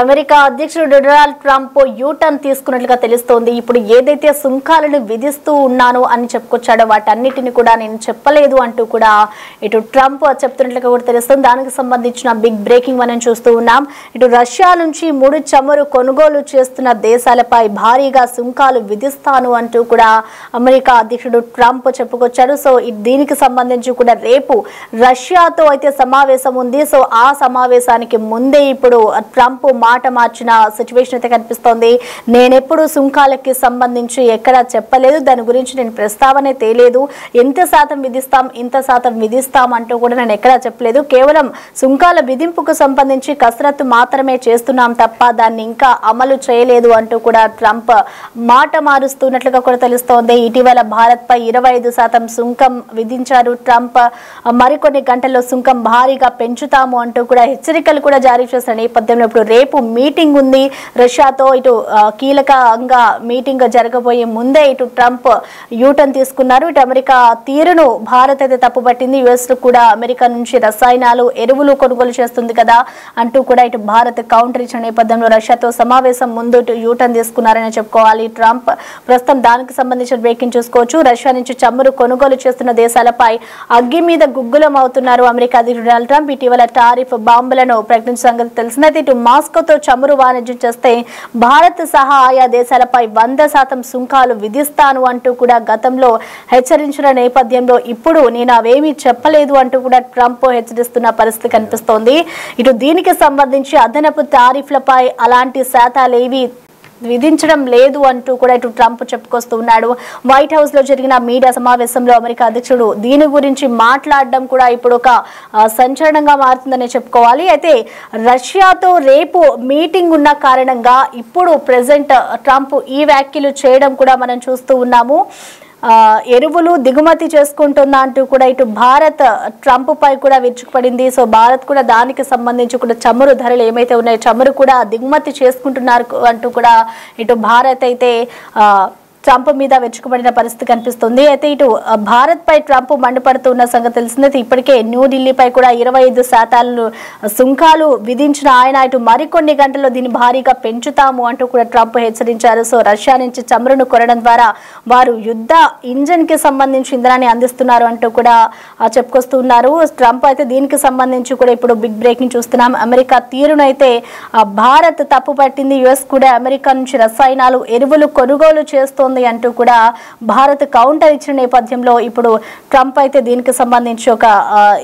America అధ్యక్షుడు Donald Trump U turn తీసుకున్నట్లుగా తెలుస్తోంది. ఇప్పుడు ఏదైతే సుంకాలను విధిస్తూ ఉన్నాను అని చెప్పుకొచ్చాడో వాటన్నిటిని కూడా నేను చెప్పలేదు అంటూ కూడా ఇటు ట్రంప్ చెప్తున్నట్లుగా కూడా తెలుస్తుంది. దానికి సంబంధించిన బిగ్ బ్రేకింగ్ మనం చూస్తూ ఉన్నాం. ఇటు రష్యా నుంచి ముడి చమురు కొనుగోలు చేస్తున్న దేశాలపై భారీగా సుంకాలు విధిస్తాను అంటూ కూడా అమెరికా అధ్యక్షుడు ట్రంప్ చెప్పుకొచ్చాడు. సో దీనికి సంబంధించి కూడా రేపు రష్యాతో అయితే సమావేశం ఉంది. సో ఆ సమావేశానికి ముందే ఇప్పుడు ట్రంప్ మాట మార్చిన సిచ్యువేషన్ అయితే కనిపిస్తోంది. నేనెప్పుడు సుంకాలకి సంబంధించి ఎక్కడా చెప్పలేదు, దాని గురించి నేను ప్రస్తావనే తేలేదు. ఎంత శాతం విధిస్తాం, ఇంత శాతం విధిస్తాం అంటూ కూడా నేను ఎక్కడా చెప్పలేదు. కేవలం సుంకాల విధింపుకు సంబంధించి కసరత్తు మాత్రమే చేస్తున్నాం తప్ప దాన్ని ఇంకా అమలు చేయలేదు అంటూ కూడా ట్రంప్ మాట మారుస్తున్నట్లుగా కూడా తెలుస్తోంది. ఇటీవల భారత్ పై 25% సుంకం విధించారు ట్రంప్. మరికొన్ని గంటల్లో సుంకం భారీగా పెంచుతాము అంటూ కూడా హెచ్చరికలు కూడా జారీ చేసిన నేపథ్యంలో ఇప్పుడు రేపు మీటింగ్ ఉంది రష్యాతో. ఇటు కీలకంగా మీటింగ్ జరగబోయే ముందే ఇటు ట్రంప్ యూటర్న్ తీసుకున్నారు. ఇటు అమెరికా తీరును భారత్ అయితే తప్పుపట్టింది. యుఎస్ కూడా అమెరికా నుంచి రసాయనాలు ఎరువులు కొనుగోలు చేస్తుంది కదా అంటూ కూడా ఇటు భారత్ కౌంటర్ ఇచ్చిన నేపథ్యంలో రష్యాతో సమావేశం ముందు ఇటు యూటర్న్ తీసుకున్నారని చెప్పుకోవాలి ట్రంప్. ప్రస్తుతం దానికి సంబంధించిన బ్రేకింగ్ చూసుకోవచ్చు. రష్యా నుంచి చమురు కొనుగోలు చేస్తున్న దేశాలపై అగ్గి మీద గుగ్గులం అవుతున్నారు అమెరికా అధ్యక్షుడు డొనాల్డ్ ట్రంప్. ఇటీవల టారిఫ్ బాంబులను ప్రకటించిన సంగతి తెలిసిందైతే ఇటు మాస్కోతో చమురు వాణిజ్యం చేస్తే భారత్ సహా ఆయా దేశాలపై 100% సుంకాలు విధిస్తాను అంటూ కూడా గతంలో హెచ్చరించిన నేపథ్యంలో ఇప్పుడు నేను అవేమీ చెప్పలేదు అంటూ కూడా ట్రంప్ హెచ్చరిస్తున్న పరిస్థితి కనిపిస్తోంది. ఇటు దీనికి సంబంధించి అదనపు టారిఫ్లపై అలాంటి శాతాలేవి విధించడం లేదు అంటూ కూడా ఇటు ట్రంప్ చెప్పుకొస్తూ ఉన్నాడు. వైట్ హౌస్ లో జరిగిన మీడియా సమావేశంలో అమెరికా అధ్యక్షుడు దీని గురించి మాట్లాడడం కూడా ఇప్పుడు ఒక సంచలనంగా మారుతుందని చెప్పుకోవాలి. అయితే రష్యాతో రేపు మీటింగ్ ఉన్న కారణంగా ఇప్పుడు ప్రెసెంట్ ట్రంప్ ఈ వ్యాఖ్యలు చేయడం కూడా మనం చూస్తూ ఉన్నాము. ఎరువులు దిగుమతి చేసుకుంటుందా అంటూ కూడా ఇటు భారత్ ట్రంప్ పై కూడా విరుచుకుపడింది. సో భారత్ కూడా దానికి సంబంధించి కూడా చమురు ధరలు ఏమైతే ఉన్నాయో చమురు కూడా దిగుమతి చేసుకుంటున్నారు అంటూ కూడా ఇటు భారత్ అయితే ట్రంప్ మీద వెచ్చుకుపడిన పరిస్థితి కనిపిస్తుంది. అయితే ఇటు భారత్ పై ట్రంప్ మండిపడుతున్న సంగతి తెలిసిందే. ఇప్పటికే న్యూఢిల్లీపై కూడా 25% సుంకాలు విధించిన ఆయన ఇటు మరికొన్ని గంటల్లో దీన్ని భారీగా పెంచుతాము అంటూ కూడా ట్రంప్ హెచ్చరించారు. సో రష్యా నుంచి చమురును కొనడం ద్వారా వారు యుద్ధ ఇంజన్ కి సంబంధించి ఇంధనాన్ని అందిస్తున్నారు అంటూ కూడా చెప్పుకొస్తున్నారు ట్రంప్. అయితే దీనికి సంబంధించి కూడా ఇప్పుడు బిగ్ బ్రేకింగ్ చూస్తున్నాం. అమెరికా తీరునైతే భారత్ తప్పు పట్టింది. యుఎస్ కూడా అమెరికా నుంచి రసాయనాలు ఎరువులు కొనుగోలు చేస్తోంది అంటూ కూడా భారత్ కౌంటర్ ఇచ్చిన నేపథ్యంలో ఇప్పుడు ట్రంప్ అయితే దీనికి సంబంధించి ఒక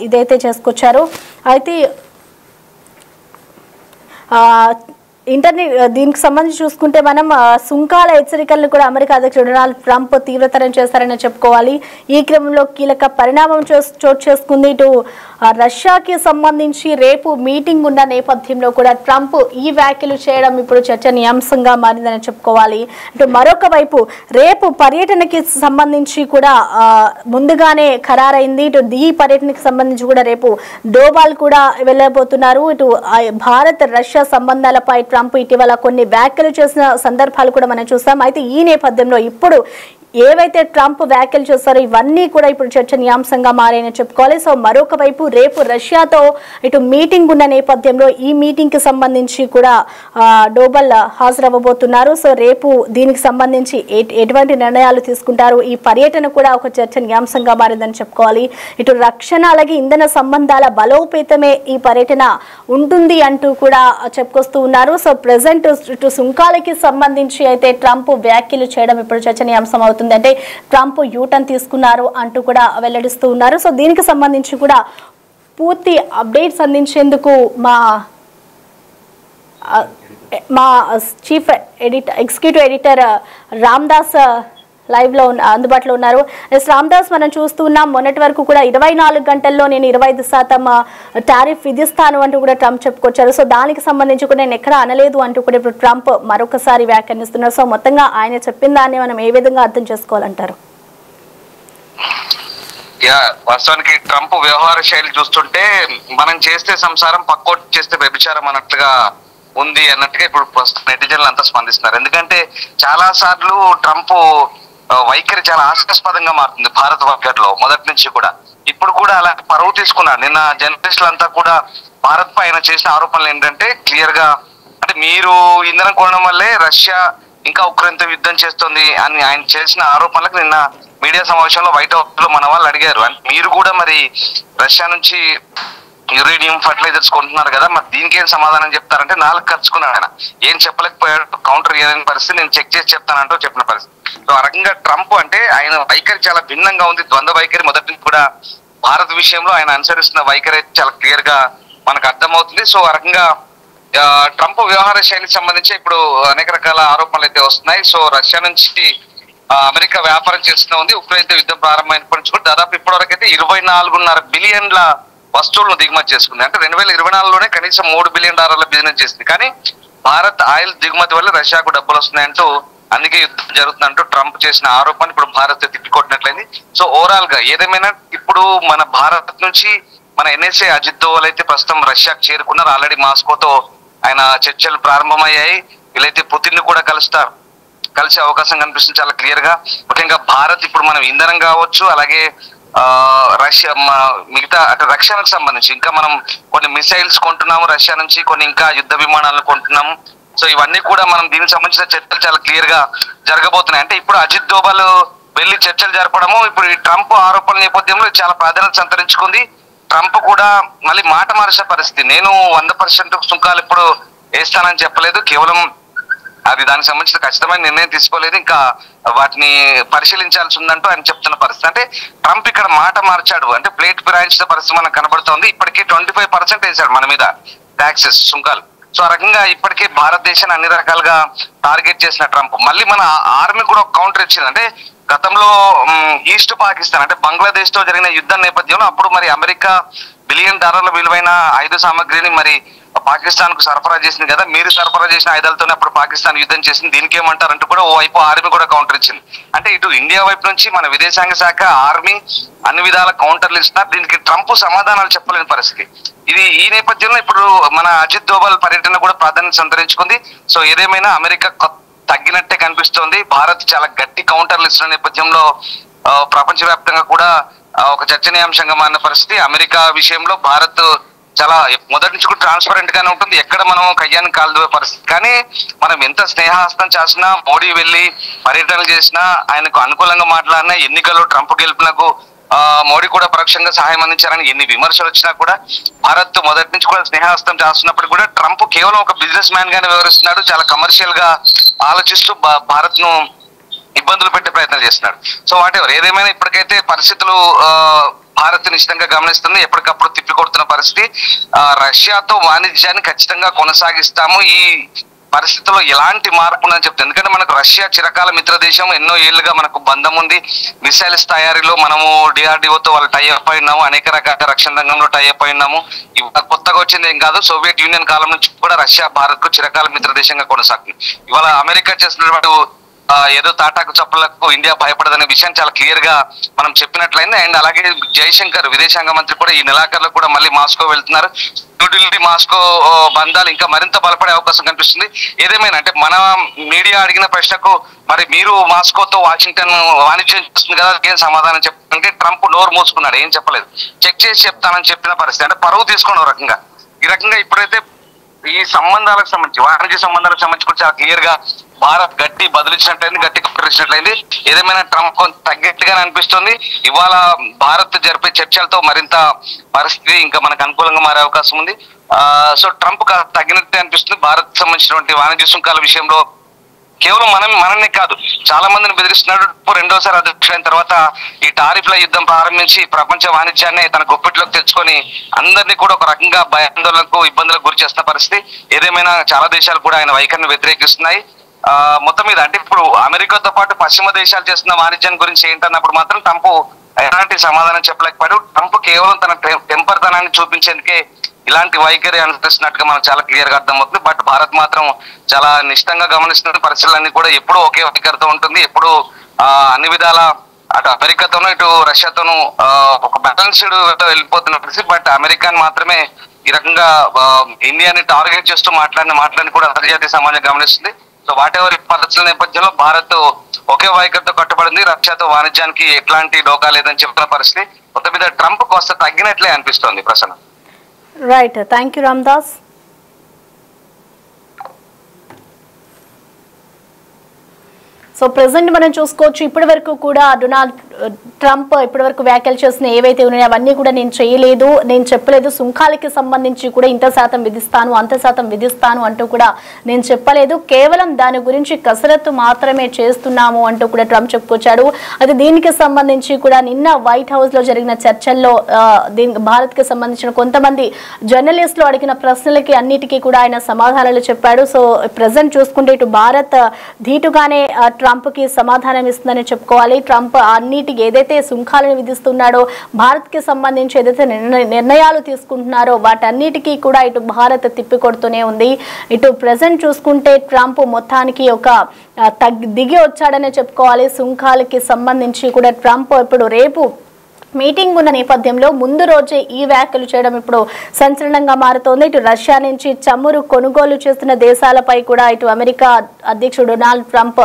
ఇదైతే చేసుకొచ్చారు. అయితే దీనికి సంబంధించి చూసుకుంటే మనం సుంకాల హెచ్చరికలను కూడా అమెరికా అధ్యక్షుడు డొనాల్డ్ ట్రంప్ తీవ్రతరం చేస్తారని చెప్పుకోవాలి. ఈ క్రమంలో కీలక పరిణామం చోటు చేసుకుంది. ఇటు రష్యాకి సంబంధించి రేపు మీటింగ్ ఉన్న నేపథ్యంలో కూడా ట్రంప్ ఈ వ్యాఖ్యలు చేయడం ఇప్పుడు చర్చనీయాంశంగా మారిందని చెప్పుకోవాలి. ఇటు మరొక వైపు రేపు పర్యటనకి సంబంధించి కూడా ముందుగానే ఖరారైంది. ఇటు ఈ పర్యటనకి సంబంధించి కూడా రేపు డోబాల్ కూడా వెళ్ళబోతున్నారు. ఇటు భారత్ రష్యా సంబంధాలపై ట్రంప్ ఇటీవల కొన్ని వ్యాఖ్యలు చేసిన సందర్భాలు కూడా మనం చూస్తాం. అయితే ఈ నేపథ్యంలో ఇప్పుడు ఏవైతే ట్రంప్ వ్యాఖ్యలు చేస్తారో ఇవన్నీ కూడా ఇప్పుడు చర్చనీయాంశంగా మారాయని చెప్పుకోవాలి. సో మరొక వైపు రేపు రష్యాతో ఇటు మీటింగ్ ఉన్న నేపథ్యంలో ఈ మీటింగ్ కి సంబంధించి కూడా డోబల్ హాజరవ్వబోతున్నారు. సో రేపు దీనికి సంబంధించి ఎటువంటి నిర్ణయాలు తీసుకుంటారు, ఈ పర్యటన కూడా ఒక చర్చనీయాంశంగా మారిందని చెప్పుకోవాలి. ఇటు రక్షణ అలాగే ఇంధన సంబంధాల బలోపేతమే ఈ పర్యటన ఉంటుంది అంటూ కూడా చెప్పుకొస్తూ ఉన్నారు. సో ప్రెసెంట్ ఇటు సుంకాలకి సంబంధించి అయితే ట్రంప్ వ్యాఖ్యలు చేయడం ఇప్పుడు చర్చనీయాంశం అవుతుంది. అంటే ట్రంప్ యూటర్న్ తీసుకున్నారు అంటూ కూడా వెల్లడిస్తూ ఉన్నారు. సో దీనికి సంబంధించి కూడా పూర్తి అప్డేట్స్ అందించేందుకు మా chief executive editor Ramdas live లో అందుబాటులో ఉన్నారు. రామ్దాస్, మనం చూస్తూ ఉన్నాం మొన్నటి వరకు కూడా 24 గంటల్లో నేను 25% టారిఫ్ విధిస్తాను అంటూ కూడా ట్రంప్ చెప్పుకొచ్చారు. సో దానికి సంబంధించి కూడా నేను ఎక్కడ అనలేదు అంటూ కూడా ఇప్పుడు ట్రంప్ మరొకసారి వ్యాఖ్యానిస్తున్నారు. సో మొత్తంగా ఆయన చెప్పిన దాన్ని మనం ఏ విధంగా అర్థం చేసుకోవాలంటారు? వాస్తవానికి ట్రంప్ వ్యవహార శైలి చూస్తుంటే మనం చేస్తే సంసారం పక్కోటి చేస్తే వ్యభిచారం అన్నట్లుగా ఉంది అన్నట్టుగా ఇప్పుడు ప్రస్తుతం నెటిజన్లు అంతా స్పందిస్తున్నారు. ఎందుకంటే చాలా సార్లు ట్రంప్ వైఖరి చాలా హాస్యాస్పదంగా మారుతుంది భారత వర్గాల్లో మొదటి నుంచి కూడా. ఇప్పుడు కూడా అలా పరువు తీసుకున్నారు. నిన్న జర్నలిస్టులు అంతా కూడా భారత్ పై ఆయన చేసిన ఆరోపణలు ఏంటంటే క్లియర్ గా అంటే మీరు ఇంధనం కొనడం వల్లే రష్యా ఇంకా ఉక్రెయిన్తో యుద్ధం చేస్తుంది అని ఆయన చేసిన ఆరోపణలకు నిన్న మీడియా సమావేశంలో వైట్ హౌస్ లో మన వాళ్ళు అడిగారు. మీరు కూడా మరి రష్యా నుంచి యురేనియం ఫర్టిలైజర్స్ కొంటున్నారు కదా, మరి దీనికి ఏం సమాధానం చెప్తారంటే నాలుగు ఖర్చుకున్నాడు ఆయన, ఏం చెప్పలేకపోయాడు, కౌంటర్ చేయలేని పరిస్థితి, నేను చెక్ చేసి చెప్తానంటూ చెప్పిన పరిస్థితి. సో ఆ రకంగా ట్రంప్ అంటే ఆయన వైఖరి చాలా భిన్నంగా ఉంది, ద్వంద్వ వైఖరి. మొదటి నుంచి కూడా భారత్ విషయంలో ఆయన అనుసరిస్తున్న వైఖరి చాలా క్లియర్ గా మనకు అర్థమవుతుంది. సో ఆ రకంగా ట్రంప్ వ్యవహార శైలికి సంబంధించి ఇప్పుడు అనేక రకాల ఆరోపణలు అయితే వస్తున్నాయి. సో రష్యా నుంచి అమెరికా వ్యాపారం చేస్తూ ఉంది. ఉక్రెయిన్ యుద్ధం ప్రారంభమైనప్పటి నుంచి కూడా దాదాపు ఇప్పటివరకు అయితే 24.5 బిలియన్ల వస్తువులను దిగుమతి చేసుకుంది. అంటే 2024లోనే కనీసం $3 బిలియన్ బిజినెస్ చేసింది. కానీ భారత్ ఆయిల్ దిగుమతి వల్ల రష్యాకు డబ్బులు వస్తున్నాయంటూ, అందుకే యుద్ధం జరుగుతుందంటూ ట్రంప్ చేసిన ఆరోపణ ఇప్పుడు భారత్ తిప్పికొట్టినట్లయింది. సో ఓవరాల్ గా ఏదేమైనా ఇప్పుడు మన భారత్ నుంచి మన ఎన్ఎస్ఏ అజిత్ దోవల్ అయితే ప్రస్తుతం రష్యాకు చేరుకున్నారు. ఆల్రెడీ మాస్కోతో ఆయన చర్చలు ప్రారంభమయ్యాయి. వీళ్ళైతే పుతిన్ ను కూడా కలిసే అవకాశం కనిపిస్తుంది చాలా క్లియర్ గా. ముఖ్యంగా భారత్ ఇప్పుడు మనం ఇంధనం కావచ్చు, అలాగే రష్యా మిగతా అంటే రక్షణకు సంబంధించి ఇంకా మనం కొన్ని మిసైల్స్ కొంటున్నాము రష్యా నుంచి, కొన్ని ఇంకా యుద్ధ విమానాలను కొంటున్నాము. సో ఇవన్నీ కూడా మనం దీనికి సంబంధించిన చర్చలు చాలా క్లియర్ గా జరగబోతున్నాయి. అంటే ఇప్పుడు అజిత్ దోవల్ వెళ్లి చర్చలు జరపడము ఇప్పుడు ఈ ట్రంప్ ఆరోపణల నేపథ్యంలో చాలా ప్రాధాన్యత సంతరించుకుంది. ట్రంప్ కూడా మళ్ళీ మాట మార్చే పరిస్థితి, నేను 100% సుంకాలు ఇప్పుడు వేస్తానని చెప్పలేదు, కేవలం అది దానికి సంబంధించిన ఖచ్చితమైన నిర్ణయం తీసుకోలేదు, ఇంకా వాటిని పరిశీలించాల్సి ఉందంటూ ఆయన చెప్తున్న పరిస్థితి. అంటే ట్రంప్ ఇక్కడ మాట మార్చాడు, అంటే ప్లేట్ ఫిరాయించిన పరిస్థితి మనకు కనబడుతోంది. ఇప్పటికే 25% వేశాడు మన మీద ట్యాక్సెస్, సుంకాలు. సో ఆ రకంగా ఇప్పటికే భారతదేశాన్ని అన్ని రకాలుగా టార్గెట్ చేసిన ట్రంప్ మళ్ళీ మన ఆర్మీ కూడా ఒక కౌంటర్ ఇచ్చింది. అంటే గతంలో ఈస్ట్ పాకిస్తాన్ అంటే బంగ్లాదేశ్ తో జరిగిన యుద్ధం నేపథ్యంలో అప్పుడు మరి అమెరికా $1 బిలియన్ విలువైన ఆయుధ సామగ్రిని మరి పాకిస్తాన్ కు సరఫరా చేసింది కదా, మీరు సరఫరా చేసిన ఆయుధాలతోనే అప్పుడు పాకిస్తాన్ యుద్ధం చేసింది, దీనికి ఏమంటారంటూ కూడా ఓ వైపు ఆర్మీ కూడా కౌంటర్ ఇచ్చింది. అంటే ఇటు ఇండియా వైపు నుంచి మన విదేశాంగ శాఖ, ఆర్మీ అన్ని విధాల కౌంటర్లు ఇస్తున్నారు. దీనికి ట్రంప్ సమాధానాలు చెప్పలేని పరిస్థితి. ఈ నేపథ్యంలో ఇప్పుడు మన అజిత్ దోవల్ పర్యటన కూడా ప్రాధాన్యత సంతరించుకుంది. సో ఏదేమైనా అమెరికా తగ్గినట్టే కనిపిస్తోంది. భారత్ చాలా గట్టి కౌంటర్లు ఇస్తున్న నేపథ్యంలో ప్రపంచవ్యాప్తంగా కూడా ఒక చర్చనీయాంశంగా మారిన పరిస్థితి. అమెరికా విషయంలో భారత్ చాలా మొదటి నుంచి కూడా ట్రాన్స్పరెంట్ గానే ఉంటుంది, ఎక్కడ మనం కయ్యాన్ని కాల్దువే పరిస్థితి. కానీ మనం ఎంత స్నేహహస్తం చేసినా, మోడీ వెళ్ళి పర్యటనలు చేసినా, ఆయనకు అనుకూలంగా మాట్లాడినా, ఎన్నికల్లో ట్రంప్ గెలుపునకు మోడీ కూడా పరోక్షంగా సహాయం అందించారని ఎన్ని విమర్శలు వచ్చినా కూడా భారత్ మొదటి నుంచి కూడా స్నేహహస్తం చేస్తున్నప్పుడు కూడా ట్రంప్ కేవలం ఒక బిజినెస్ మ్యాన్ గానే వ్యవహరిస్తున్నాడు, చాలా కమర్షియల్ గా ఆలోచిస్తూ భారత్ ను ఇబ్బందులు పెట్టే ప్రయత్నం చేస్తున్నాడు. సో వాటెవర్ ఏదేమైనా ఇప్పటికైతే పరిస్థితులు భారత్ నిశ్చితంగా గమనిస్తుంది, ఎప్పటికప్పుడు తిప్పికొడుతున్న పరిస్థితి. రష్యాతో వాణిజ్యాన్ని ఖచ్చితంగా కొనసాగిస్తాము, ఈ పరిస్థితుల్లో ఎలాంటి మార్పు ఉందని చెప్తుంది. ఎందుకంటే మనకు రష్యా చిరకాల మిత్ర దేశం, ఎన్నో ఏళ్లుగా మనకు బంధం ఉంది. మిసైల్స్ తయారీలో మనము డిఆర్డిఓతో వాళ్ళు టైఅప్ అయి ఉన్నాము, అనేక రకాల రక్షణ రంగంలో టైఅప్ అయి ఉన్నాము. కొత్తగా వచ్చింది ఏం కాదు, సోవియట్ యూనియన్ కాలం నుంచి కూడా రష్యా భారత్ కు చిరకాల మిత్ర దేశంగా కొనసాగుతుంది. ఇవాళ అమెరికా చేస్తున్నటువంటి ఏదో తాటాకు చప్పులకు ఇండియా భయపడదనే విషయం చాలా క్లియర్ గా మనం చెప్పినట్లయింది. అండ్ అలాగే జయశంకర్ విదేశాంగ మంత్రి కూడా ఈ నెలాఖరులో కూడా మళ్ళీ మాస్కో వెళ్తున్నారు. న్యూఢిల్లీ మాస్కో బంధాలు ఇంకా మరింత బలపడే అవకాశం కనిపిస్తుంది. ఏదేమైనా అంటే మన మీడియా అడిగిన ప్రశ్నకు మరి మీరు మాస్కోతో వాషింగ్టన్ వాణిజ్యం చేస్తుంది కదా, ఏం సమాధానం చెప్పాలంటే ట్రంప్ నోరు మూసుకున్నాడు, ఏం చెప్పలేదు, చెక్ చేసి చెప్తానని చెప్పిన పరిస్థితి. అంటే పరువు తీసుకున్న రకంగా ఈ రకంగా ఇప్పుడైతే ఈ సంబంధాలకు సంబంధించి, వాణిజ్య సంబంధాలకు సంబంధించి కూడా చాలా క్లియర్ గా భారత్ గట్టి బదులిచ్చినట్లయింది, గట్టి కట్టరిచ్చినట్లయింది. ఏదేమైనా ట్రంప్ కొంత తగ్గట్టుగానే అనిపిస్తుంది. ఇవాళ భారత్ జరిపే చర్చలతో మరింత పరిస్థితి ఇంకా మనకు అనుకూలంగా మారే అవకాశం ఉంది. సో ట్రంప్ తగ్గినట్టే అనిపిస్తుంది. భారత్ సంబంధించినటువంటి వాణిజ్య సుంకాల విషయంలో కేవలం మనల్ని కాదు, చాలా మందిని బెదిరిస్తున్నాడు. రెండోసారి అధ్యక్షుడైన తర్వాత ఈ టారిఫ్ల యుద్ధం ప్రారంభించి ప్రపంచ వాణిజ్యాన్ని తన గుప్పిట్లోకి తెచ్చుకొని అందరినీ కూడా ఒక రకంగా భయాందోళనకు, ఇబ్బందులకు గురి చేస్తున్న పరిస్థితి. ఏదేమైనా చాలా దేశాలు కూడా ఆయన వైఖరిని వ్యతిరేకిస్తున్నాయి. మొత్తం మీద అంటే ఇప్పుడు అమెరికాతో పాటు పశ్చిమ దేశాలు చేస్తున్న వాణిజ్యం గురించి ఏంటన్నప్పుడు మాత్రం ట్రంప్ ఎలాంటి సమాధానం చెప్పలేకపోయాడు. ట్రంప్ కేవలం తన టెంపర్తనాన్ని చూపించేందుకే ఇలాంటి వైఖరి అనుసరిస్తున్నట్టుగా మనం చాలా క్లియర్ గా అర్థమవుతుంది. బట్ భారత్ మాత్రం చాలా నిశ్చితంగా గమనిస్తున్న పరిస్థితులన్నీ కూడా ఎప్పుడూ ఒకే వైఖరితో ఉంటుంది, ఎప్పుడు అన్ని విధాల అటు అమెరికాతోనూ ఇటు రష్యాతోనూ ఒక బ్యాలెన్స్డ్ వెళ్ళిపోతున్న పరిస్థితి. బట్ అమెరికాని మాత్రమే ఈ రకంగా ఇండియాని టార్గెట్ చేస్తూ మాట్లాడిన కూడా అంతర్జాతీయ సమాజం గమనిస్తుంది. సో వాటెవర్ పరిస్థితుల నేపథ్యంలో భారత్ ఒకే వైఖరితో కట్టుబడింది, రష్యాతో వాణిజ్యానికి ఎట్లాంటి డోకా లేదని చెప్తున్న పరిస్థితి. మొత్తం మీద ట్రంప్ కాస్త తగ్గినట్లే అనిపిస్తోంది Prasanna. Right, thank you Ramdas. So present మనం చూసుకోవచ్చు ఇప్పటి వరకు కూడా డొనాల్డ్ ట్రంప్ ఇప్పటి వరకు వ్యాఖ్యలు చేసిన ఏవైతే ఉన్నాయో అవన్నీ కూడా నేను చేయలేదు, నేను చెప్పలేదు, సుంకాలకి సంబంధించి కూడా ఇంత శాతం విధిస్తాను అంత శాతం విధిస్తాను అంటూ కూడా నేను చెప్పలేదు, కేవలం దాని గురించి కసరత్తు మాత్రమే చేస్తున్నాము అంటూ కూడా ట్రంప్ చెప్పుకొచ్చాడు. అయితే దీనికి సంబంధించి కూడా నిన్న వైట్ హౌస్ లో జరిగిన చర్చల్లో భారత్ కి సంబంధించిన కొంతమంది జర్నలిస్టులు అడిగిన ప్రశ్నలకి అన్నిటికీ కూడా ఆయన సమాధానాలు చెప్పాడు. సో ప్రెసెంట్ చూసుకుంటే ఇటు భారత్ ధీటుగానే ట్రంప్ కి సమాధానం ఇస్తుందని చెప్పుకోవాలి. ట్రంప్ అన్నిటికీ ఏదైతే సుంకాలను విధిస్తున్నాడో, భారత్ కి సంబంధించి ఏదైతే నిర్ణయాలు తీసుకుంటున్నారో వాటన్నిటికీ కూడా ఇటు భారత్ తిప్పికొడుతూనే ఉంది. ఇటు ప్రెసెంట్ చూసుకుంటే ట్రంప్ మొత్తానికి ఒక దిగి వచ్చాడనే చెప్పుకోవాలి. సుంకాలకి సంబంధించి కూడా ట్రంప్ ఇప్పుడు రేపు మీటింగ్ ఉన్న నేపథ్యంలో ముందు రోజే ఈ వ్యాఖ్యలు చేయడం ఇప్పుడు సంచలనంగా మారుతోంది. ఇటు రష్యా నుంచి చమురు కొనుగోలు చేస్తున్న దేశాలపై కూడా ఇటు అమెరికా అధ్యక్షుడు డొనాల్డ్ ట్రంప్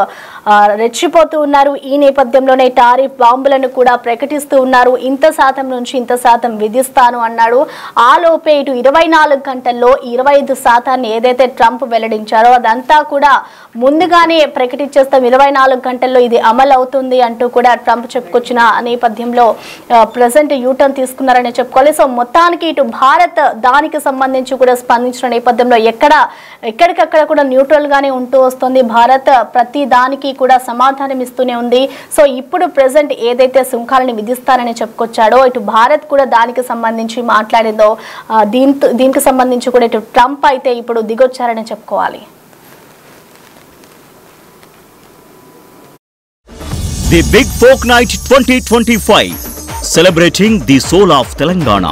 రెచ్చిపోతూ ఉన్నారు. ఈ నేపథ్యంలోనే టారిఫ్ బాంబులను కూడా ప్రకటిస్తూ ఉన్నారు. ఇంత శాతం నుంచి ఇంత శాతం విధిస్తాను అన్నాడు. ఆ లోపే ఇటు 24 గంటల్లో 25% ఏదైతే ట్రంప్ వెల్లడించారో అదంతా కూడా ముందుగానే ప్రకటించేస్తాం, 24 గంటల్లో ఇది అమలు అవుతుంది అంటూ కూడా ట్రంప్ చెప్పుకొచ్చిన నేపథ్యంలో ప్రెసెంట్ యూటర్న్ తీసుకున్నారని చెప్పుకోవాలి. సో మొత్తానికి ఇటు భారత్ దానికి సంబంధించి కూడా స్పందించిన నేపథ్యంలో ఎక్కడికక్కడ కూడా న్యూట్రల్ గానే ఉంటూ వస్తుంది. భారత్ ప్రతి దానికి కూడా సమాధానం ఇస్తూనే ఉంది. సో ఇప్పుడు ప్రెసెంట్ ఏదైతే సుంకాలను విధిస్తారని చెప్పుకొచ్చాడో ఇటు భారత్ కూడా దానికి సంబంధించి మాట్లాడిందో దీనికి సంబంధించి కూడా ఇటు ట్రంప్ అయితే ఇప్పుడు దిగొచ్చారని చెప్పుకోవాలి. The big folk night 2025 celebrating the soul of Telangana.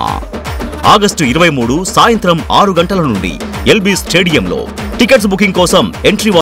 August 23 సాయంత్రం 6 గంటల నుండి ఎల్బీ స్టేడియంలో. టికెట్స్ బుకింగ్ కోసం ఎంట్రీ